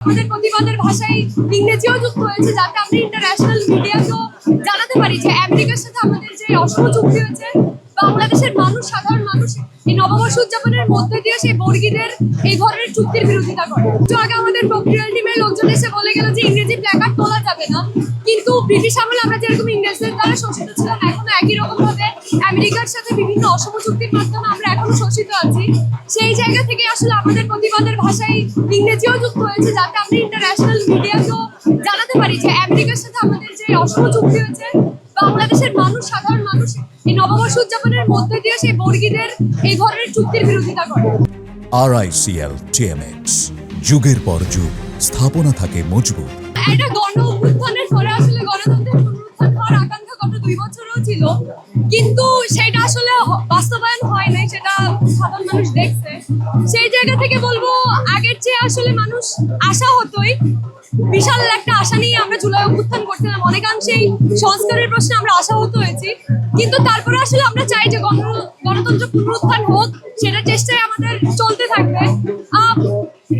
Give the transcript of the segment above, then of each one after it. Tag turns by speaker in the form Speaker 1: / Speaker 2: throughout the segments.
Speaker 1: আমাদের প্রতিবাদের ভাষায় ইংরেজিও যুক্ত হয়েছে, যাতে আমরা ইন্টারন্যাশনাল মিডিয়াকেও জানাতে পারি যে আমেরিকার সাথে আমাদের যে অসম চুক্তি হয়েছে, বাংলাদেশের মানুষ, সাধারণ মানুষ এই নববর্ষ উদযাপনের মধ্যে দিয়ে সেই বর্গীদের এই ধরনের চুক্তির বিরোধিতা করে। তো আগে আমাদের প্রক্রিয়াল টিমের লোকজন এসে বলে গেল যে ইংরেজি প্ল্যাকার্ড তোলা যাবে না, কিন্তু ব্রিটিশ আমলে আমরা যেরকম ইংরেজদের দ্বারা শোষিত ছিলাম, এখনো একই রকম ভাবে আমেরিকার সাথে বিভিন্ন অসম চুক্তির মাধ্যমে আমরা এখনো শোষিত আছি। সেই জায়গা থেকে আসলে আমাদের প্রতিবাদের ভাষায় ইংরেজিও যুক্ত হয়েছে, যাতে আমরা ইন্টারন্যাশনাল মিডিয়াকেও জানাতে পারি যে আমেরিকার সাথে আমাদের যে অসম চুক্তি হয়েছে, বাংলাদেশের মানুষ, সাধারণ মানুষ এই নববর্ষ উদযাপনের মধ্যে দিয়ে সেই বর্গীদের এই ধরনের চুক্তির বিরোধিতা করে।
Speaker 2: RICL TMX, যুগের পর যুগ স্থাপনা থাকে মজবুত।
Speaker 1: একটা গণ অভ্যুত্থানের পরে আসলে গণতন্ত্রের পুনরুত্থান হওয়ার আকাঙ্ক্ষা গত 2 বছরও ছিল, কিন্তু সেটা আসলে বাস্তবায়ন হয় নাই, সেটা সাধারণ মানুষ দেখছে। সেই জায়গা থেকে বলবো, আগের চেয়ে আসলে মানুষ আশা হতোই, বিশাল একটা আশা নিয়ে আমরা জুলাই অভ্যুত্থান করছিলাম, অনেকাংশেই সংস্কারের প্রশ্নে আমরা আশাহত হয়েছি, কিন্তু তারপরে আসলে আমরা চাই যে গণতন্ত্র পুনরুত্থান হোক, সেটা চেষ্টায় আমাদের চলতে থাকবে।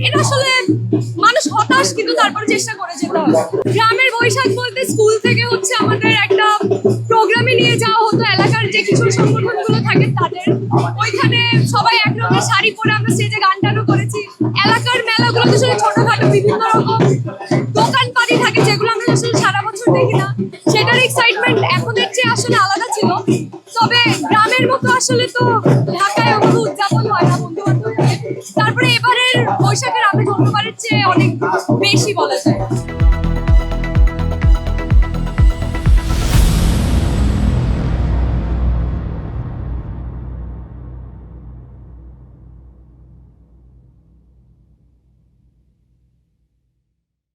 Speaker 1: এটা আসলে মানুষ হতাশ, কিন্তু তারপরে চেষ্টা করে যেতে হবে। গ্রামের বৈশাখ বলতে স্কুল থেকে হচ্ছে আমাদের একটা প্রোগ্রামে নিয়ে যাওয়া হতো, এলাকার যে কিশোর সংগঠনগুলো থাকে তাদের, ওইখানে সবাই এক রকমের শাড়ি পরে আমরা স্টেজে গান টানও করেছি। এলাকার মেলাগুলোতে আসলে ছোটখাটো বিভিন্ন রকম দোকানপাটি থাকে, যেগুলো আমরা আসলে সারা বছর দেখি না, সেটার এক্সাইটমেন্ট এখনের চেয়ে আসলে আলাদা ছিল। তবে গ্রামের মতো আসলে তো ঢাকায় ওভাবে উদযাপন হয় না বন্ধু বান্ধব। তারপরে এবারের বৈশাখের আমেজ অন্যবারের চেয়ে অনেক বেশি বলা যায়।